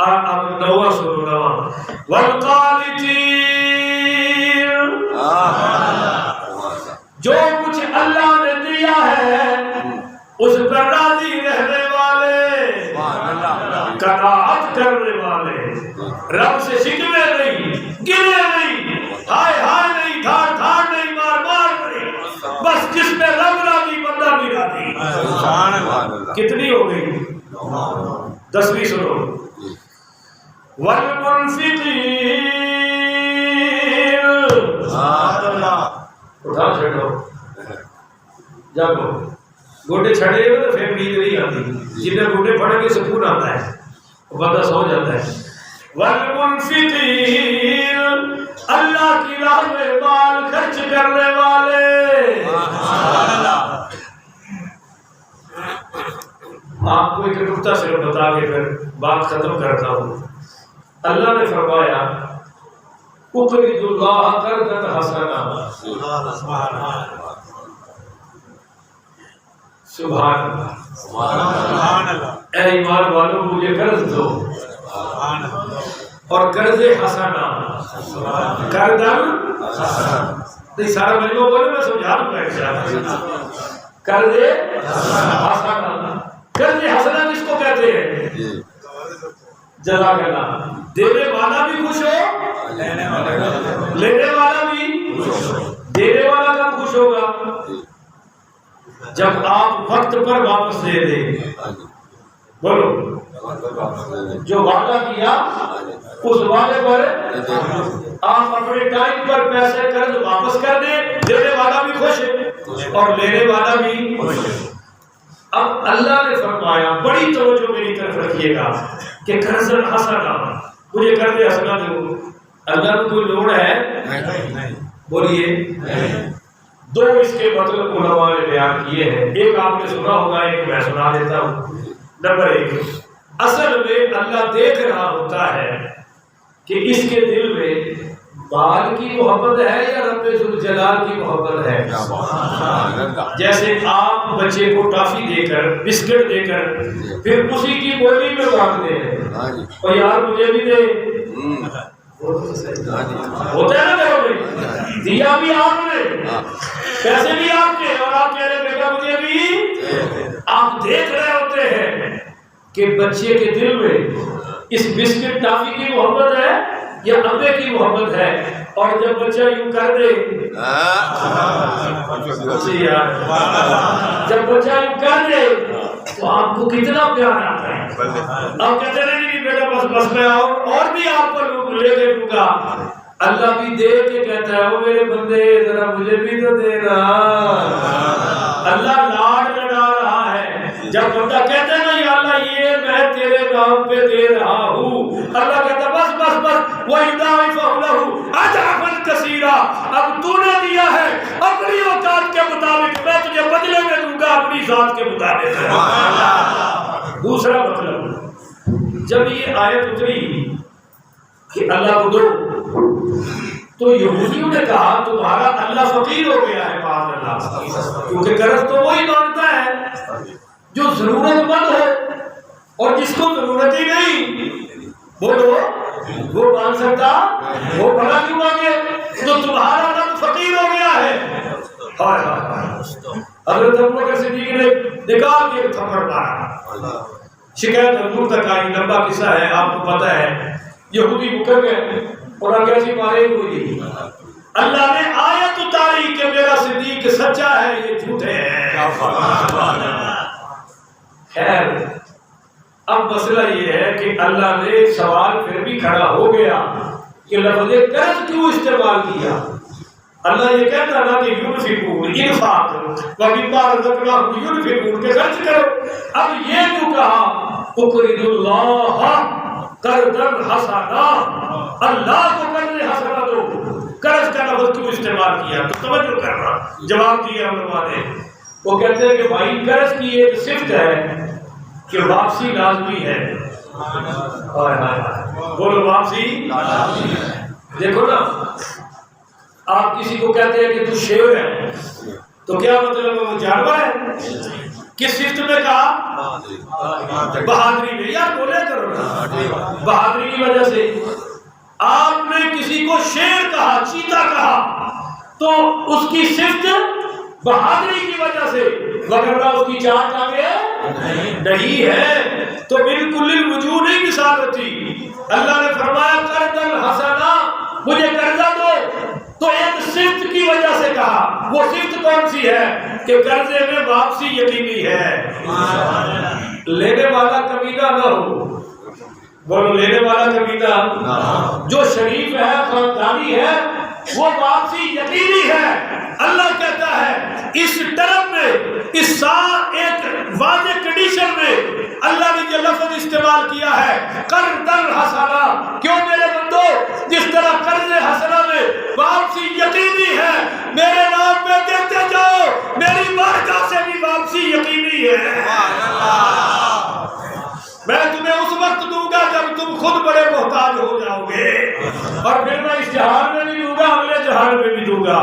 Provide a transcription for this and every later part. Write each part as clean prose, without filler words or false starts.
اب نوا سنو نوا والقانتین، جو کچھ اللہ نے دیا ہے اس پر راضی رہنے والے، قناعت کرنے والے، رب سے شکوے نہیں، گلے نہیں، ہائے ہائے نہیں، دھاڑ دھاڑ نہیں، مار مار نہیں، بس جس میں رب راضی بندہ بھی راضی۔ کتنی ہو گئی؟ 10ویں سنو والمنفقین، اٹھا چھڑو جاگو، گوٹے چھڑے ہوئے تو پھر نیند نہیں آتی، جنہیں گوٹے پڑھیں گے سکون آتا ہے، بندہ سو جاتا ہے۔ والمنفقین، اللہ کی راہ میں مال خرچ کرنے والے۔ آپ کو ایک نکتہ صرف بتا کے پھر بات ختم کرتا ہوں۔ اللہ نے فرمایا اقرض اللہ قرضا حسنا، سبحان اللہ، اے ایمان والوں مجھے قرض دو، اور قرض حسنا، قرضا نہیں سارا مجموعہ بولے میں سمجھا دوں گا انشاءاللہ۔ قرض حسنا، قرض حسنا کس کو کہتے ہیں؟ جزاک اللہ، دینے والا بھی خوش ہو، لینے والا بھی خوش ہو۔ دینے والا کب خوش ہوگا؟ جب آپ وقت پر واپس دے دیں۔ بولو، جو وعدہ کیا اس وعدے پر آپ اپنے ٹائم پر پیسے قرض واپس کر دیں، دینے والا بھی خوش ہے اور لینے والا بھی خوش ہے۔ اب اللہ نے فرمایا، بڑی توجہ میری طرف رکھیے گا کہ قرض حسنا، مجھے قرض حسنا دو۔ اللہ کو کوئی لوڑ ہے؟ بولیے۔ دو اس کے مطلب علماء نے بیان کیے ہیں، ایک آپ نے سنا ہوگا، ایک میں سنا دیتا ہوں۔ نمبر 1، اصل میں اللہ دیکھ رہا ہوتا ہے کہ اس کے دل میں مال کی محبت ہے یا رب ذوالجلال کی محبت ہے۔ جیسے آپ بچے کو ٹافی دے کر، بسکٹ دے کر، پھر اسی کی بولی میں مانگتے ہیں، اور یار مجھے بھی دے، ہوتا ہے نا گھروں میں؟ دیا بھی آپ نے، پیسے بھی آپ کے، اور آپ کہہ رہے بیٹا مجھے بھی۔ آپ دیکھ رہے ہوتے ہیں کہ بچے کے دل میں اس بسکٹ ٹافی کی محبت ہے یا ابے کی محبت ہے، اور جب بچہ یوں کر دے، جب بچہ یوں کر دے تو آپ کو کتنا پیار آتا ہے۔ آپ کہتے ہیں نہیں بیٹا بس میں اور بھی آپ کو لے کے دوں گا۔ اللہ بھی دے کے کہتا ہے او میرے بندے ذرا مجھے بھی تو دینا۔ اللہ لاڈ لڑا رہا ہے۔ جب بندہ کہتا ہے نا یا اللہ یہ میں تیرے نام پہ دے رہا ہوں، اللہ کہتا ہے بس بس بس وَيُضَاعِفُهُ لَهُ أَضْعَافًا كَثِيرًا، اب تو نے دیا ہے اپنی اوقات کے مطابق، میں تجھے بدلے میں دوں گا اپنی ذات کے مطابق۔ دوسرا مطلب، جب یہ آیت اتری کہ اللہ کو دو، تو یہودیوں نے کہا تمہارا اللہ فقیر ہو گیا ہے، معاذ اللہ، کیونکہ قرض تو وہی مانگتا ہے جو ضرورت مند ہو، اور جس کو ضرورت ہی نہیں بولو وہ مان سکتا، وہ بھلا کیوں مانگے؟ تو تمہارا رب فقیر ہو گیا ہے۔ ہائے ہائے، حضرت ابوبکر صدیق نے نکال کے تھپڑ مارا، شکایت حضور تک آئی، لمبا قصہ ہے آپ کو پتہ ہے۔ یہودی مکر گئے اور کیسی مارے ہوئی، اللہ نے آیت اتاری کہ میرا صدیق سچا ہے یہ جھوٹے ہیں۔ خیر، اب مسئلہ یہ ہے کہ اللہ نے سوال پھر بھی کھڑا ہو گیا کہ لفظ قرض کیوں استعمال کیا۔ اللہ یہ کہتا نا کہ ينفقون، انفاق، وَمِمَّا رَزَقْنَاهُمْ يُنفِقُونَ، کہ خرچ کرو۔ اب یہ کیوں کہا اقرض اللہ قرضا حسنا، اللہ کو قرض حسنا دو، قرض کا لفظ کیوں استعمال کیا؟ تو توجہ کرنا، جواب دیا علماء نے۔ وہ کہتے ہیں کہ بھائی قرض کی ایک صفت ہے کہ واپسی لازمی ہے۔ بولو واپسی لازمی ہے۔ دیکھو نا، آپ کسی کو کہتے ہیں کہ تو شیر ہے، تو کیا مطلب ہے وہ جانور ہے؟ کس صفت میں کہا؟ بہادری میں. یار بولے کرو نا. بہادری کی وجہ سے آپ نے کسی کو شیر کہا، چیتا کہا، تو اس کی صفت بہادری کی وجہ سے، وگرنہ اس کی چار ٹانگیں نہیں ہے. تو بالکل الوجوہ نہیں مثال ہوتی. اللہ نے فرمایا قرض حسنا، مجھے قرضہ دو، تو ایک صفت کی وجہ سے کہا. وہ صفت کون سی ہے؟ کہ قرضے میں واپسی یقینی ہے. لینے والا کمینہ نہ ہو. بولو لینے والا کمینہ. جو شریف ہے، خاندانی ہے، وہ واپسی یقینی ہے. اللہ کہتا ہے اس ٹرم میں، اس ایک واضح کنڈیشن میں اللہ نے یہ لفظ استعمال کیا ہے قرض حسنا. کیوں میرے بندو؟ جس طرح قرض حسنا میں واپسی یقینی ہے، میرے نام پہ دیتے جاؤ، میری بارگاہ سے بھی واپسی یقینی ہے. میں تمہیں اس وقت دوں گا جب تم خود بڑے محتاج ہو جاؤ گے، اور پھر میں اس جہان میں بھی دوں گا، اگلے جہان میں بھی دوں گا.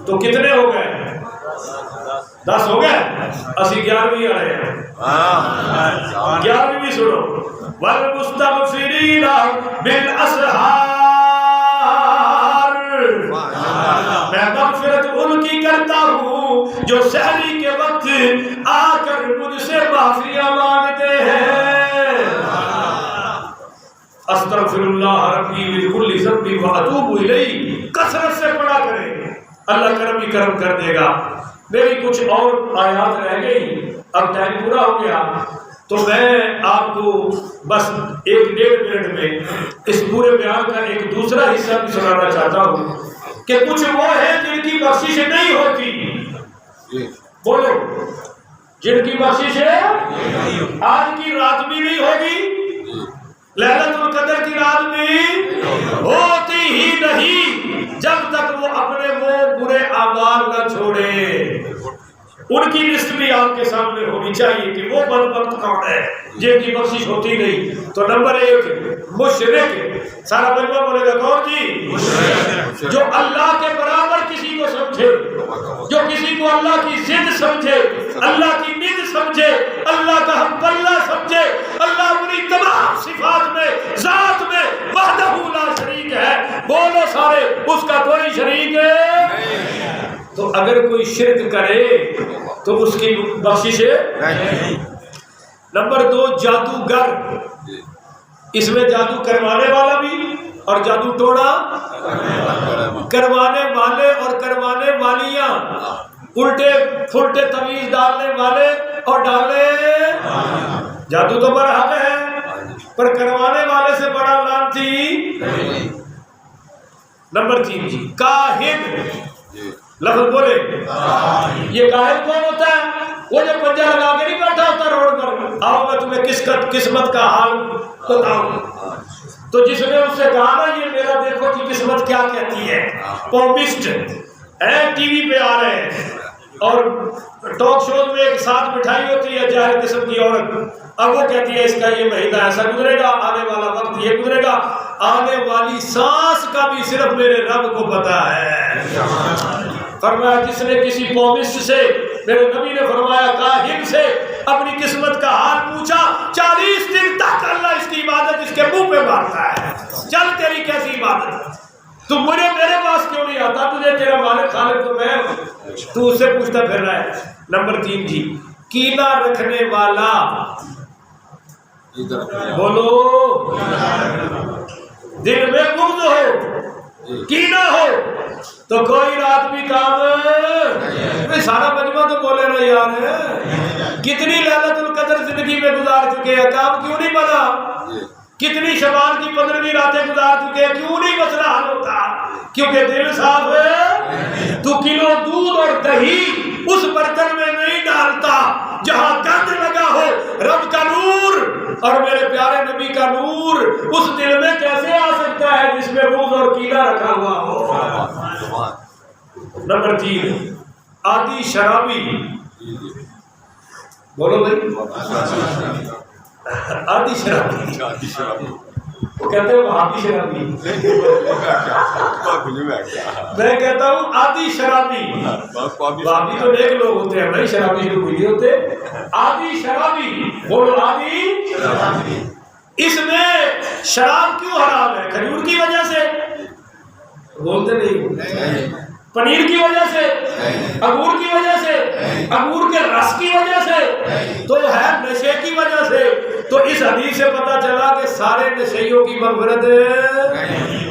تو کتنے ہو گئے؟ 10 ہو گئے. اسی 11ویں آ رہے ہیں. 11ویں بھی سنو. والمستغفرین بالاسحار، میں مغفرت ان کی کرتا ہوں جو سحری کے وقت آ کر مجھ سے معافیاں مانگتے ہیں. استغفر اللہ ربی من کل ذنب واتوب الیہ. کثرت سے پڑھا کریں، اللہ کرم ہی کرم کر دے گا. میری کچھ اور آیات رہ گئی، اب ٹائم پورا ہو گیا، تو میں آپ کو بس 1-1.5 منٹ میں اس پورے بیان کا ایک دوسرا حصہ بھی سنانا چاہتا ہوں کہ کچھ وہ ہیں جن کی بخشش نہیں ہوتی. بولو، جن کی بخشش ہے آج کی رات بھی نہیں ہوگی، لیلۃ القدر کی رات بھی ہوتی ہی نہیں جب تک وہ اپنے وہ برے اعمال نہ چھوڑے. ان کی لسٹ بھی آپ کے سامنے ہونی چاہیے کہ وہ بدبخت کون ہے جن کی بخشش ہوتی نہیں. تو نمبر 1 مشرک. سارا مجمع بولے گا کون جی؟ جو اللہ کے برابر کسی کو سمجھے، جو کسی کو اللہ کی ضد سمجھے، اللہ کی ند سمجھے، اللہ کا حق اللہ سمجھے، اللہ اپنی تمام صفات میں، ذات میں وحدہ لا شریک ہے. بولو سارے، اس کا کوئی شریک ہے. تو اگر کوئی شرک کرے تو اس کی بخشش ہے. نمبر 2 جادوگر. اس میں جادو کروانے والا بھی اور جادو ٹوڑا کروانے والے اور کروانے والیاں، الٹے پھلٹے تویز ڈالنے والے اور ڈالے. جادو تو برحق ہے پر کروانے والے سے بڑا لعنتی. نمبر 3 جی کاہن. لفظ بولے. یہ کاہن کون ہوتا ہے؟ وہ جو پنجہ لگا کے نہیں بیٹھا ہوتا روڈ پر، آؤ میں تمہیں قسمت کا حال بتاؤں. تو جس نے اس سے کہا نا یہ میرا دیکھو کہ قسمت کیا کہتی ہے. پومسٹ ٹی وی پہ آ رہے ہیں اور ٹاک شوز میں ایک ساتھ مٹھائی ہوتی ہے جاہل قسم کی عورت. اب وہ کہتی ہے اس کا یہ مہینہ ایسا گزرے گا، آنے والا وقت یہ گزرے گا، آنے والی سانس کا بھی صرف میرے رب کو پتا ہے. فرمایا جس نے کسی پومسٹ سے، میرے نبی نے فرمایا کاہن سے اپنی قسمت کا حال پوچھا، 40 دن تک اللہ اس کی عبادت اس کے منہ پہ مارتا ہے. چل تیری کیسی عبادت، تو مجھے میرے پاس کیوں نہیں آتا؟ تجھے تیرا مالک خالق تو میں ہوں، تو اس سے پوچھتا پھر رہا ہے. نمبر 3 جی کینہ رکھنے والا. بولو، دل میں بغض ہو، کینہ ہو تو کوئی رات بھی کام. سارا مجمع تو بولے نا یار، کتنی لیلۃ القدر زندگی میں گزار چکے ہیں، کام کیوں نہیں بنا؟ کتنی شبان کی 15ویں راتیں گزار چکے ہیں، کیوں نہیں مسئلہ حل ہوتا؟ کیونکہ دل صاف ہے. تو کلو دودھ اور دہی اس برتن میں نہیں ڈالتا جہاں گند لگا ہو. رب کا نور اور میرے پیارے نبی کا نور اس دل میں کیسے آ سکتا ہے جس میں بغض اور کینہ رکھا ہوا ہو؟ نمبر 3 عادی شرابی. بولو بھائی، عادی شرابی. کہتے ہیں وہابی شرابی، میں کہتا ہوں آدی شرابی. وہابی تو نیک لوگ ہوتے ہیں بھائی، شرابی شروع نہیں ہوتے. آدی شرابی، بولو آدی شرابی. اس میں شراب کیوں حرام ہے؟ کھجور کی وجہ سے بولتے نہیں، پنیر کی وجہ سے، انگور کی وجہ سے، انگور کے رس کی وجہ سے، تو ہے نشے کی وجہ سے. تو اس حدیث سے پتہ چلا کہ سارے نشیوں کی مغفرت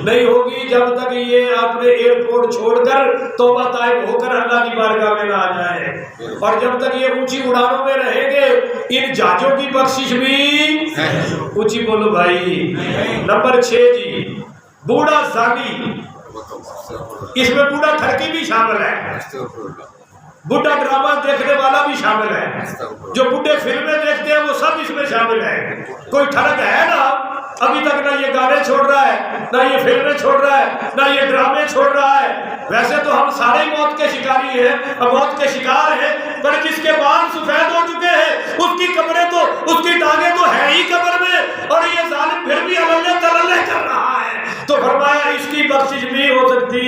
نہیں ہوگی جب تک یہ اپنے ایئرپورٹ چھوڑ کر توبہ طائب ہو کر اللہ کی بارگاہ میں نہ آ جائے. اور جب تک یہ اونچی اڑانوں میں رہیں گے ان جاجوں کی بخشش بھی اونچی. بولو بھائی. نمبر 6 جی، بوڑھا زانی. اس میں بوڑھا ٹھرکی بھی شامل ہے، بڈھا ڈرامہ دیکھنے والا بھی شامل ہے، جو بڈھے فلمیں دیکھتے ہیں وہ سب اس میں شامل ہے. کوئی ٹھڑک ہے نا ابھی تک نہ یہ گانے چھوڑ رہا ہے، نہ یہ فلمیں چھوڑ رہا ہے، نہ یہ ڈرامے چھوڑ رہا ہے. ویسے تو ہم سارے موت کے شکاری ہیں، موت کے شکار ہیں، پر جس کے بال سفید ہو چکے ہیں اس کی قبریں تو، اس کی ٹانگیں تو ہے ہی قبر میں، اور یہ ظالم پھر بھی اللہ تللہ کر رہا ہے. تو فرمایا اس کی بخشش بھی ہو سکتی،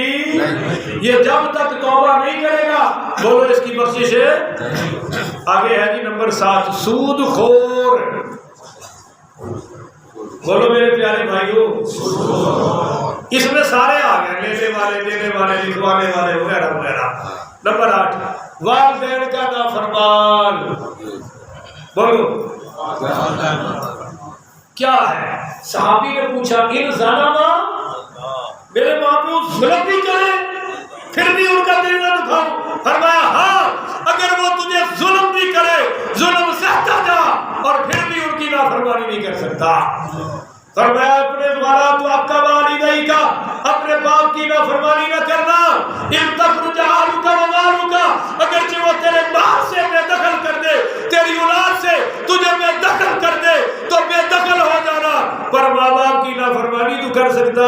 یہ جب تک توبہ نہیں کرے گا. بولو اس کی بخشش ہے. آگے ہے جی نمبر 7، سود خور. بولو میرے پیارے بھائیوں، اس میں سارے آ گئے، لینے والے، دینے والے، لکھوانے والے وغیرہ وغیرہ. نمبر 8، والدین کا نافرمان. بولو کیا ہے؟ صحابی نے پوچھا ان ظالما، میرے ماں باپ ظلم بھی کرے پھر بھی ان کا دل نہ دکھاؤ. فرمایا ہاں، اگر وہ تجھے ظلم بھی کرے ظلم سہتا جا اور پھر بھی ان کی نافرمانی نہیں کر سکتا. فرمایا اپنے والا تو آپ کا والدین کا، اپنے باپ کی نافرمانی نہ کرنا. ان تخرج آلک و مالک، اگرچہ وہ تیرے مال سے بے دخل کر دے، تیری اولاد سے تجھے بے دخل کر دے تو بے دخل ہو جانا، پر ماں باپ کی نافرمانی تو کر سکتا.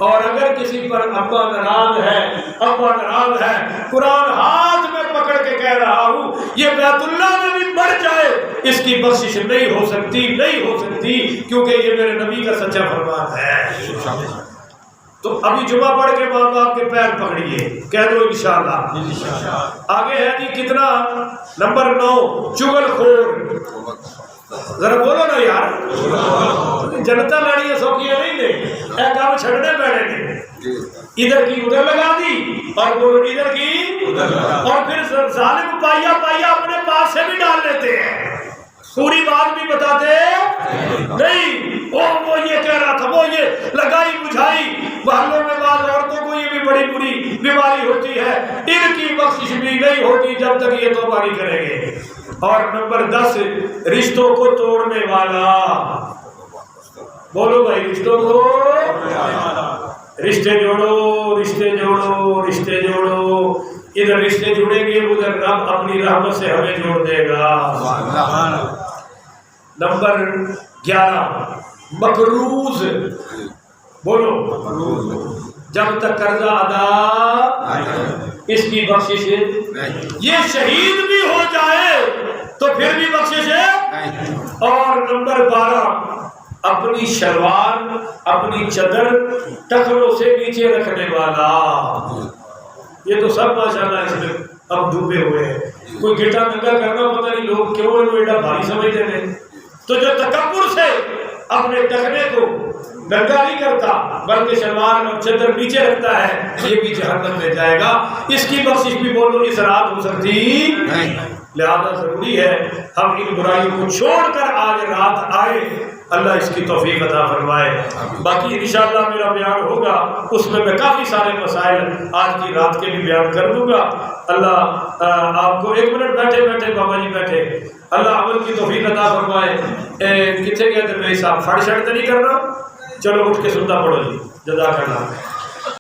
اور اگر کسی پر ابا ناراض ہے، ابا ناراض ہے، قرآن ہاتھ میں پکڑ کے کہہ رہا ہوں یہ بیت اللہ میں بھی مر جائے اس کی بخشش نہیں ہو سکتی، نہیں ہو سکتی، کیونکہ یہ میرے نبی کا سچا فرمان ہے. تو ابھی جمعہ پڑھ کے ماں باپ کے پیر پکڑیے، کہہ دو انشاءاللہ. آگے ہے جی کتنا؟ نمبر 9، چغل خور. ذرا بولو نا یار، جنتا لڑی سوکھیاں نہیں نے، اے کام چھڑنے بیٹھے نے، ادھر کی ادھر لگا دی اور بولو ادھر کی ادھر، اور پھر ظالم پائیا پائیا اپنے پاس سے بھی ڈال لیتے ہیں، پوری بات بھی بتاتے نہیں. وہ یہ کہہ رہا تھا، وہ یہ لگائی بجھائی. محلوں میں بعض عورتوں کو یہ بھی بڑی بری بیماری ہوتی ہے، ان کی بخشش بھی نہیں ہوگی جب تک یہ توبہ نہیں کریں گے. اور نمبر 10، رشتوں کو توڑنے والا. بولو بھائی رشتوں کو، رشتے جوڑو، رشتے جوڑو، رشتے جوڑو. ادھر رشتے جڑیں گے ادھر رب اپنی رحمت سے ہمیں جوڑ دے گا. نمبر 11، مقروض. بولو جب تک قرضہ ادا اس کی بخشش ہے. یہ شہید بھی ہو جائے تو پھر بھی بخشش ہے. اور نمبر 12، اپنی شلوار، اپنی چادر ٹخنوں سے نیچے رکھنے والا. یہ تو سب ماشاءاللہ اس میں اب ڈوبے ہوئے ہیں. کوئی گٹا ننگا کرنا پتہ نہیں لوگ کیوں ایڈا بھاری سمجھتے ہیں. تو جو تکبر سے اپنے ٹخنے کو ننگا نہیں کرتا بلکہ شلوار اور چادر نیچے رکھتا ہے، یہ بھی جہنم میں جائے گا. اس کی بخشش بھی بولو اس رات ہو سکتی. لہذا ضروری ہے ہم ان برائیوں کو چھوڑ کر آج رات آئے. اللہ اس کی توفیق عطا فرمائے. باقی انشاءاللہ میرا بیان ہوگا، اس میں کافی سارے مسائل آج کی رات کے بھی بیان کر دوں گا. اللہ آپ کو 1 منٹ بیٹھے بیٹھے بابا جی بیٹھے، اللہ عمل کی توفیق عطا فرمائے. کتنے گئے تھے بھائی صاحب، پھڑ شڑ تو نہیں کرنا؟ چلو اٹھ کے سنتا پڑھو جی. جزاک اللہ.